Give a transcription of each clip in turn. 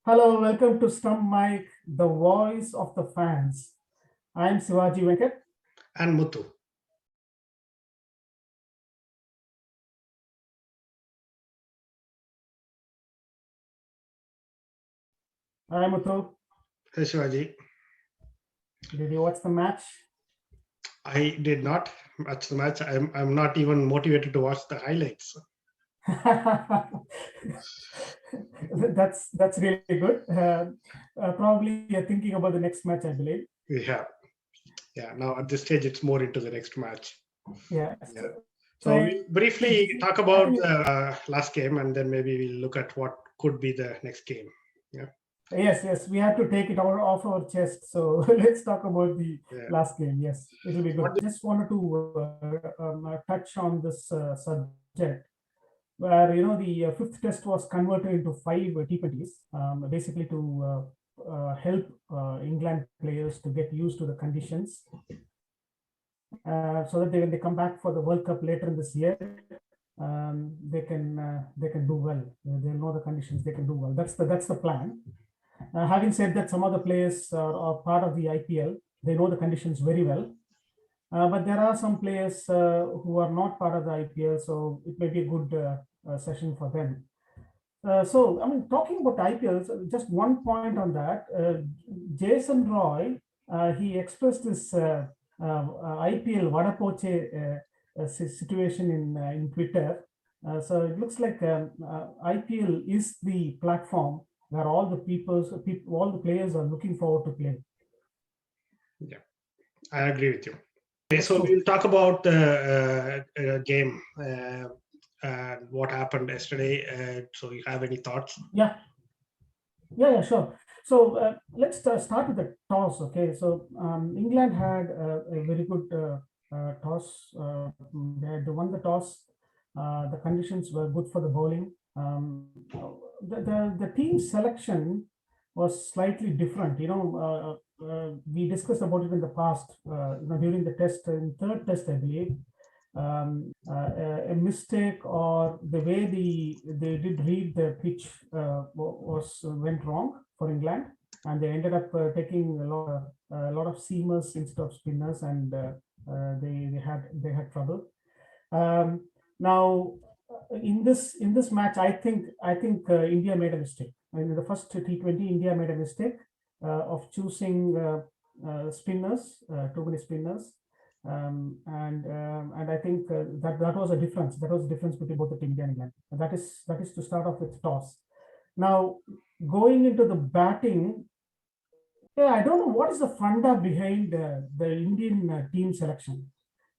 Hello, welcome to Stump Mike, the voice of the fans. I'm Sivaji Venkat. And Muthu. Hi, Muthu. Hey Shivaji. Did you watch the match? I did not watch the match. I'm not even motivated to watch the highlights. That's really good. Probably you're thinking about the next match, I believe. Yeah. Now at this stage, it's more into the next match. Yeah. So we'll briefly talk about the last game, and then maybe we'll look at what could be the next game. Yeah. Yes. We have to take it off our chest. So let's talk about the last game. Yes, it'll be good. Just wanted to touch on this subject, where the fifth test was converted into 5 T20s, basically to help England players to get used to the conditions, so that when they come back for the World Cup later in this year, they can do well. They know the conditions, they can do well. That's the plan. Having said that, some of the players are part of the IPL. They know the conditions very well. But there are some players who are not part of the IPL, so it may be a good session for them. Talking about IPL, just one point on that. Jason Roy, he expressed this IPL Vadapoche situation in Twitter. So it looks like IPL is the platform where all the players are looking forward to play. Yeah, I agree with you. Okay, so we'll talk about the game and what happened yesterday. So you have any thoughts? Yeah, sure. So let's start with the toss. Okay, so England had a very good toss. They had won the toss. The conditions were good for the bowling. The team selection was slightly different. We discussed about it in the past. During the test, in third test, I believe. A mistake or the way they did read the pitch went wrong for England, and they ended up taking a lot of seamers instead of spinners, and they had trouble. Now, in this match, I think India made a mistake. In the first T20, India made a mistake of choosing spinners, too many spinners. And I think that was a difference. That was the difference between both the team, India and England. And that is to start off with toss. Now, going into the batting, I don't know what is the funda behind the Indian team selection.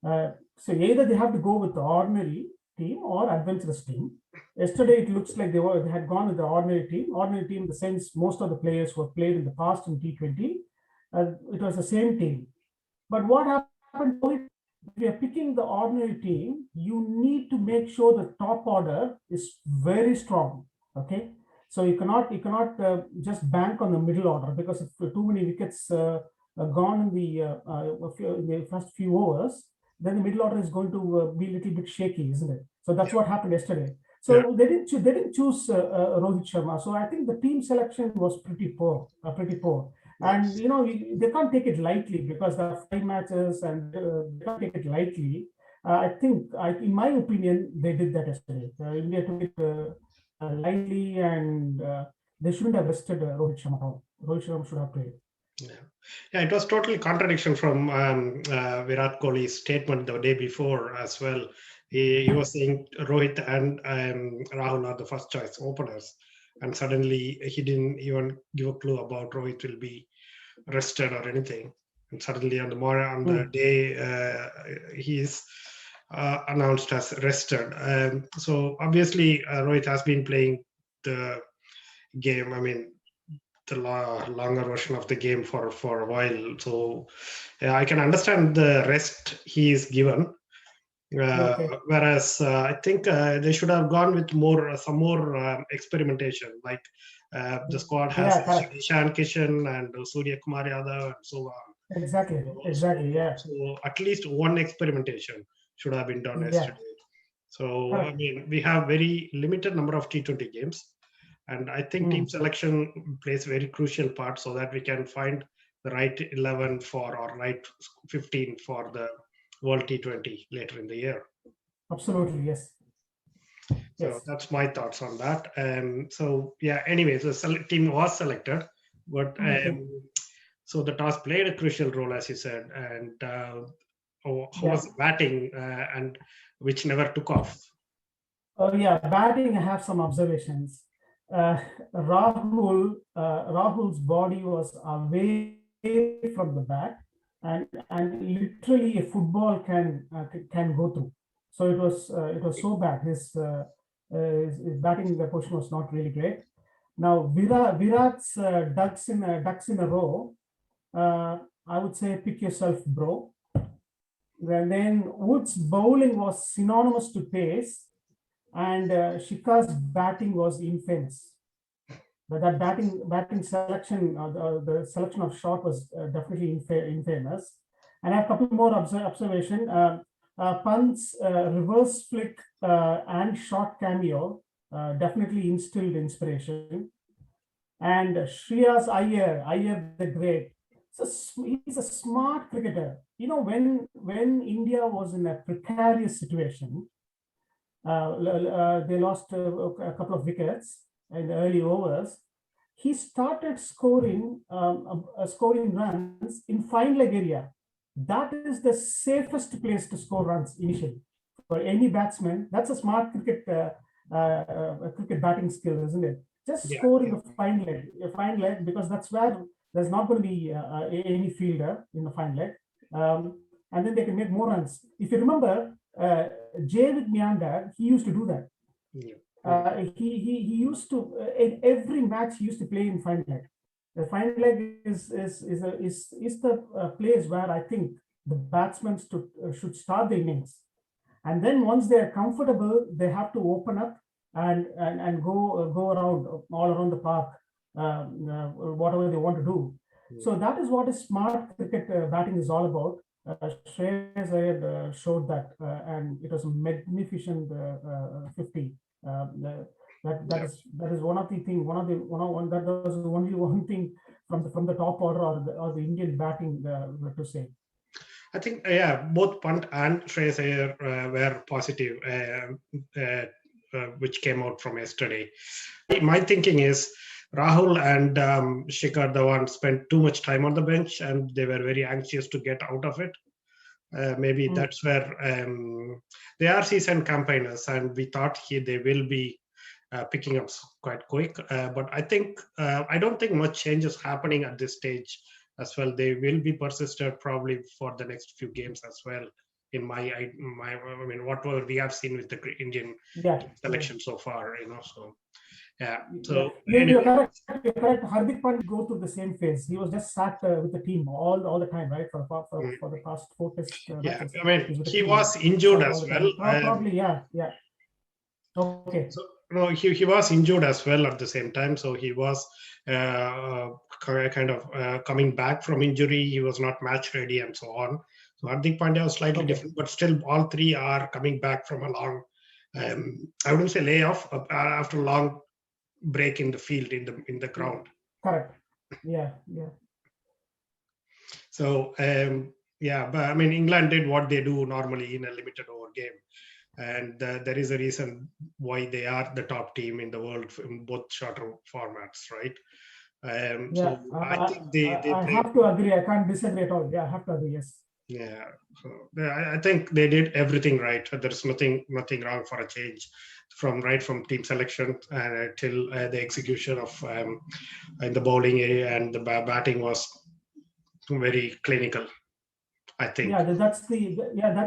So either they have to go with the ordinary team or adventurous team. Yesterday, it looks like they had gone with the ordinary team. Ordinary team, in the sense most of the players who have played in the past in T20, it was the same team. But what happened? If you are picking the ordinary team, you need to make sure the top order is very strong. Okay, so you cannot just bank on the middle order, because if too many wickets gone in the first few overs, then the middle order is going to be a little bit shaky, isn't it? So that's what happened yesterday. So they didn't choose Rohit Sharma. So I think the team selection was pretty poor. And they can't take it lightly, because there are 5 matches, and they can't take it lightly. I think, in my opinion, they did that yesterday. India took it lightly, and they shouldn't have rested Rohit Sharma. Rohit Sharma should have played. Yeah, it was totally contradiction from Virat Kohli's statement the day before as well. He was saying Rohit and Rahul are the first choice openers, and suddenly he didn't even give a clue about Rohit will be rested or anything. And suddenly on the day he's announced as rested. So obviously Rohit has been playing the game. I mean, the longer version of the game for a while. So I can understand the rest he is given. Whereas I think they should have gone with some more experimentation. Like the squad has Ishan Kishan and Surya Kumar Yadav and so on. Exactly. So at least one experimentation should have been done yesterday. So I mean, we have very limited number of T20 games. And I think team selection plays a very crucial part so that we can find the right 11 for or right 15 for the World T20 later in the year. Absolutely, yes. So Yes. that's my thoughts on that. So yeah, anyways, the team was selected, but Okay. so the toss played a crucial role, as you said, and how Yeah. was the batting, and which never took off. Oh yeah, batting. I have some observations. Uh, Rahul's body was away from the bat, and literally a football can go through. So it was so bad. His batting position was not really great. Now Virat's ducks in a row. Uh, I would say pick yourself, bro. And then Wood's bowling was synonymous to pace, and Shika's batting was infamous. But that batting selection, the selection of shot was definitely infamous. And I have a couple more observation. Pant's reverse flick and short cameo definitely instilled inspiration. And Shreyas Iyer the Great. So he's a smart cricketer. You know, when India was in a precarious situation, they lost a couple of wickets in the early overs. He started scoring runs in fine leg area. That is the safest place to score runs initially for any batsman. That's a smart cricket batting skill, isn't it? Just Yeah, score in the fine leg, because that's where there's not going to be any fielder in the fine leg, and then they can make more runs. If you remember, David Meander, he used to do that. yeah. He used to in every match he used to play in fine leg. The fine leg is the place where I think the batsmen should start the innings, and then once they are comfortable, they have to open up and go around all around the park, whatever they want to do. So that is what a smart cricket batting is all about. Shreyas Iyer showed that, and it was a magnificent 50. That is one of the thing. One that was only one thing from the top order or the Indian batting to say. I think yeah, both Pant and Shreyas Iyer were positive, which came out from yesterday. My thinking is Rahul and Shikhar Dhawan spent too much time on the bench, and they were very anxious to get out of it. Maybe that's where they are seasoned campaigners, and we thought they will be picking up quite quick. But I don't think much change is happening at this stage as well. They will be persistent probably for the next few games as well. I mean, whatever we have seen with the Indian selection so far, So yeah. So you're correct. You're correct. Hardik Pandya go through the same phase. He was just sat with the team all the time, right? For the past 4 test matches. I mean, he was injured as well. Probably, yeah. Okay. So no, he was injured as well at the same time. So he was kind of coming back from injury. He was not match ready and so on. So Hardik Pandya was slightly different, but still all three are coming back from a long, I wouldn't say layoff, after a long break in the field, in the ground. Correct. Yeah. So but I mean, England did what they do normally in a limited over game. And there is a reason why they are the top team in the world in both shorter formats, right? So I think I have to agree. I can't disagree at all. Yeah, I have to agree. Yes. Yeah, so I think they did everything right. There's nothing wrong for a change from team selection till the execution of in the bowling area, and the batting was very clinical, I think. Yeah, that's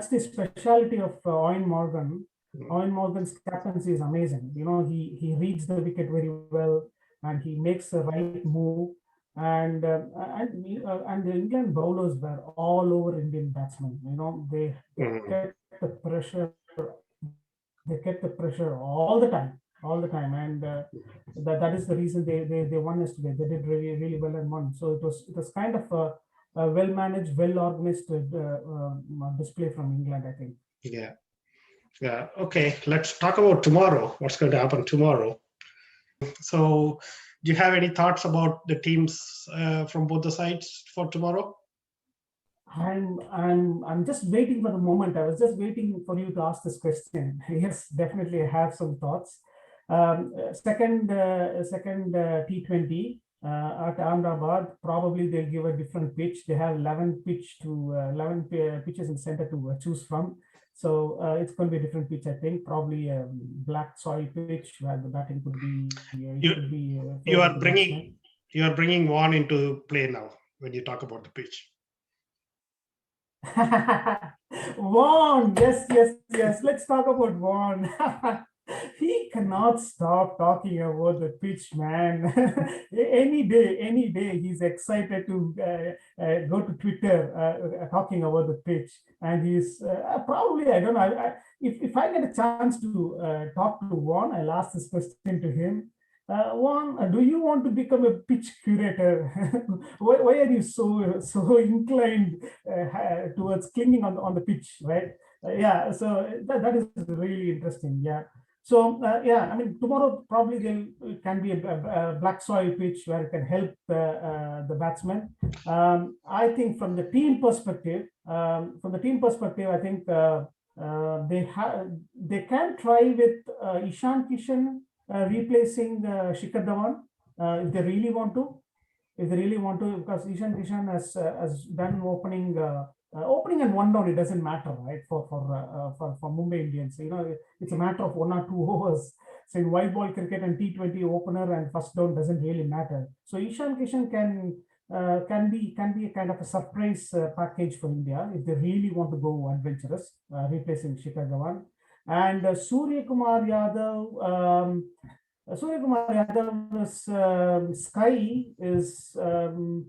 the specialty of Owen Morgan. Owen Morgan's captaincy is amazing. He reads the wicket very well, and he makes the right move. And the England bowlers were all over Indian batsmen. They kept the pressure. They kept the pressure all the time, and that is the reason they won yesterday. They did really well and won. So it was kind of a well managed, well organized display from England, I think. Yeah. Okay. Let's talk about tomorrow. What's going to happen tomorrow? So, do you have any thoughts about the teams from both the sides for tomorrow? I'm just waiting for the moment. I was just waiting for you to ask this question. Yes, definitely, I have some thoughts. Second T20 at Ahmedabad. Probably they'll give a different pitch. They have 11 pitches in center to choose from. So it's going to be a different pitch, I think. Probably a black soil pitch where the batting could be You you favored are the bringing batsman. you are bringing one into play now when you talk about the pitch. Vaughan, yes. Let's talk about Vaughan. He cannot stop talking about the pitch, man. Any day, he's excited to go to Twitter talking about the pitch, and he's probably I don't know. If I get a chance to talk to Vaughan, I'll ask this question to him. Juan, do you want to become a pitch curator? Why are you so inclined towards clinging on the pitch, right? Yeah, so that is really interesting. Yeah. So yeah, I mean, tomorrow probably there can be a black soil pitch where it can help the batsman. I think from the team perspective, I think they can try with Ishan Kishan replacing Shikhar Dhawan if they really want to. If they really want to, because Ishan Kishan has done opening and one down, it doesn't matter, right? For Mumbai Indians, it's a matter of 1 or 2 overs. So in white ball cricket and T20, opener and first down doesn't really matter. So Ishan Kishan can be a kind of a surprise package for India if they really want to go adventurous, replacing Shikhar Dhawan. And Surya Kumar Yadav. Surya Kumar Yadav's sky is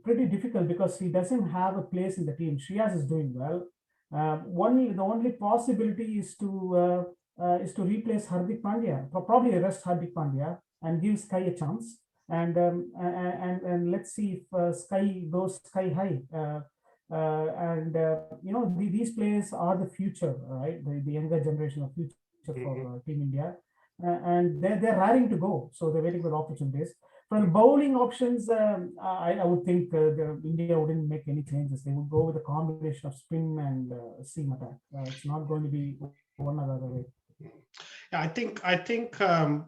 pretty difficult because he doesn't have a place in the team. Shreyas is doing well. The only possibility is to replace Hardik Pandya, probably arrest Hardik Pandya and give Sky a chance. And let's see if Sky goes sky high. These players are the future, right? The younger generation of future for Team India. And they're raring to go, so they're waiting for opportunities. From bowling options, I would think India wouldn't make any changes. They would go with a combination of spin and seam attack. It's not going to be one or the other way. Yeah,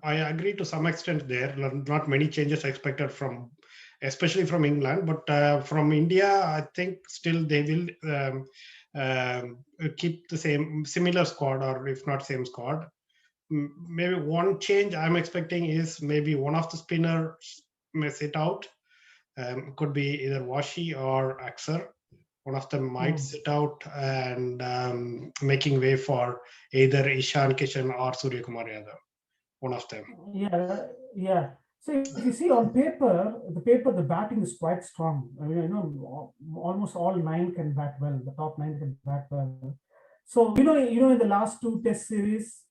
I agree to some extent there. Not many changes expected especially from England, but from India, I think still they will keep the similar squad, or if not same squad. Maybe one change I'm expecting is maybe one of the spinners may sit out. Could be either Washi or Axer. One of them might sit out and making way for either Ishan Kishan or Surya Kumar Yadav. One of them. Yeah. So if you see on paper, the batting is quite strong. I mean, almost all 9 can bat well. The top 9 can bat well. So in the last 2 Test series,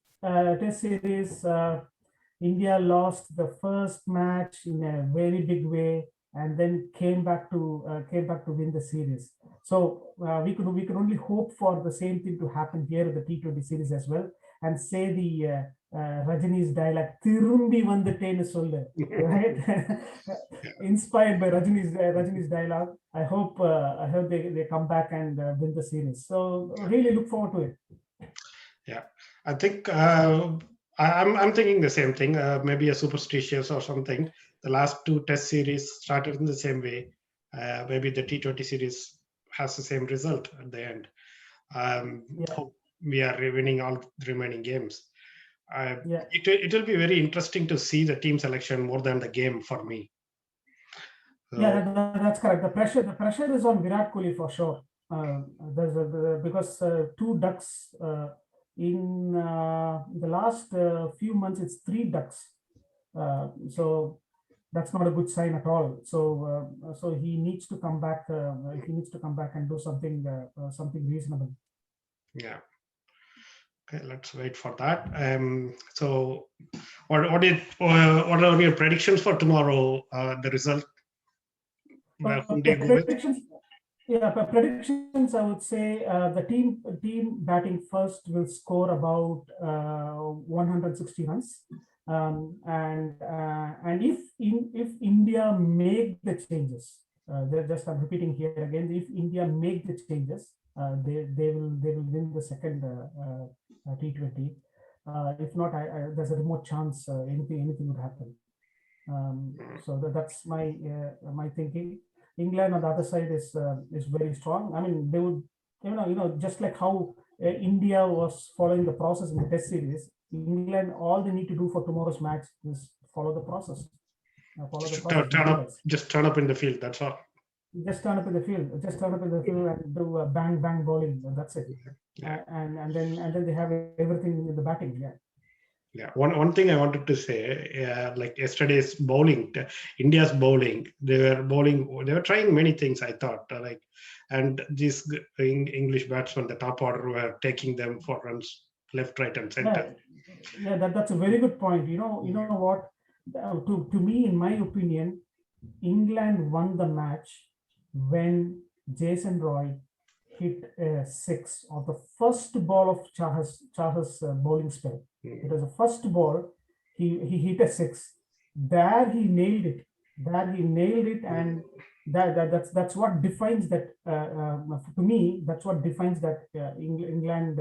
India lost the first match in a very big way, and then came back to win the series. So we could only hope for the same thing to happen here in the T20 series as well, and say the Rajini's dialogue, "Thirumbi vandutenu sollu," right? Inspired by Rajini's dialogue. I hope they come back and win the series. So really look forward to it. Yeah, I think I'm thinking the same thing. Maybe a superstitious or something. The last 2 Test series started in the same way. Maybe the T20 series has the same result at the end. Hope we are winning all the remaining games. It will be very interesting to see the team selection more than the game for me. So, yeah, that's correct. The pressure is on Virat Kohli for sure. Because 2 ducks in the last few months, it's 3 ducks. So that's not a good sign at all. So he needs to come back. He needs to come back and do something reasonable. Yeah. Okay, let's wait for that. So, what are your predictions for tomorrow? The result. Predictions. I would say the team batting first will score about 160 runs. And if India make the changes, just I'm repeating here again, if India make the changes, they will win the second T20. If not, there's a remote chance anything would happen. So that's my thinking. England on the other side is very strong. I mean, they would, just like how India was following the process in the Test series. England, all they need to do for tomorrow's match is follow the process. Just turn up in the field. That's all. Just turn up in the field. Just turn up in the field and do a bang bowling. That's it. Yeah. And then they have everything in the batting. Yeah. Yeah, one thing I wanted to say, like yesterday's bowling, India's bowling, they were trying many things, I thought, and these English batsmen, the top order, were taking them for runs left, right, and center. Yeah, that's a very good point. You know what? To me, in my opinion, England won the match when Jason Roy hit a six on the first ball of Chaha's bowling spell. It was the first ball. He hit a six. There he nailed it. And that's what defines that. To me, that's what defines that England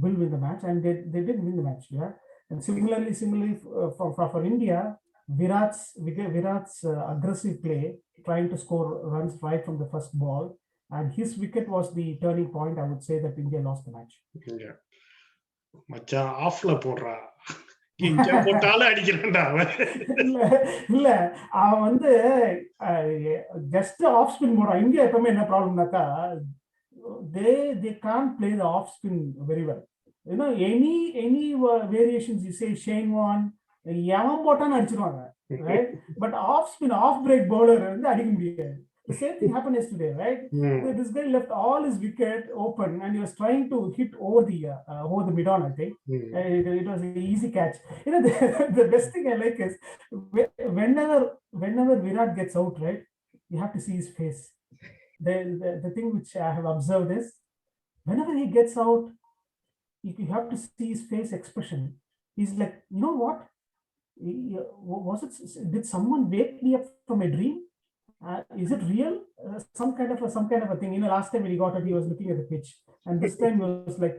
will win the match, and they did win the match. Yeah, and similarly for India, Virat's aggressive play, trying to score runs right from the first ball, and his wicket was the turning point. I would say that India lost the match. Yeah. மச்சான் ஆஃப்ல போடுறா இங்க போட்டாலும் அடிக்கிறேன்டா இல்ல அவன் வந்து just off spin போடுறான். India எப்பவுமே என்ன ப்ராப்ளம்னாக்கா, they can't play the off spin very well. Any variations you say, Shane Warne, எவன் போட்டான்னு அடிச்சிருவாங்க, right? But off spin, off break bowler வந்து அடிக்க முடியாது. The same thing happened yesterday, right? This guy left all his wicket open and he was trying to hit over the mid-on, I think. It was an easy catch. The best thing I like is whenever Virat gets out, right, you have to see his face. The thing which I have observed is whenever he gets out, you have to see his face expression. He's like, you know what? Did someone wake me up from a dream? Is it real? Some kind of a thing. Last time when he got it, he was looking at the pitch, and this time it was like,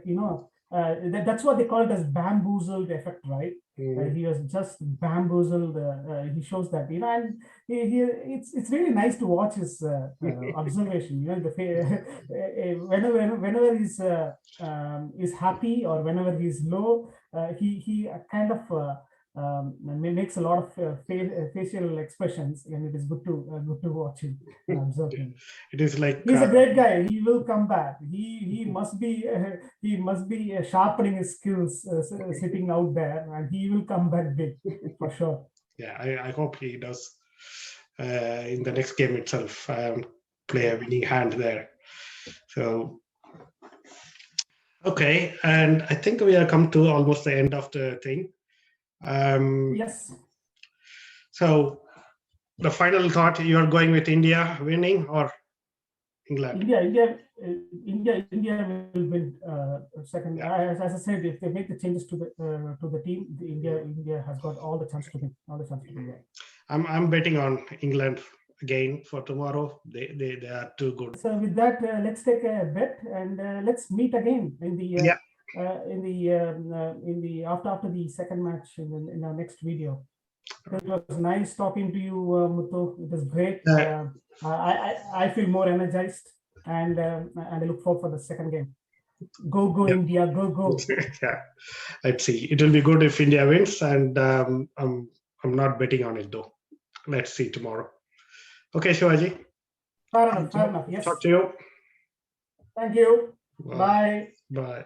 that's what they call it as bamboozled effect, right? He was just bamboozled. He shows that, and it's really nice to watch his observation. Whenever he's happy or whenever he's low, he kind of makes a lot of facial expressions, and it is good to watch him and observe him. It is like he's a great guy. He will come back. He must be sharpening his skills, sitting out there, and he will come back big for sure. Yeah, I hope he does in the next game itself play a winning hand there. So okay, and I think we have come to almost the end of the thing. Yes. So the final thought, you are going with India winning or England? India will win second. As I said, if they make the changes to the team, India has got all the chance to win. Yeah. I'm betting on England again for tomorrow. They are too good. So with that, let's take a bet and let's meet again in the after the second match in our next video. It was nice talking to you, Muthu. It was great. I feel more energized, and I look forward for the second game. Go India, go. Yeah, let's see. It will be good if India wins, and I'm not betting on it though. Let's see tomorrow. Okay, Shivaji. Fair enough. Yes. Talk to you. Thank you. Bye. Bye.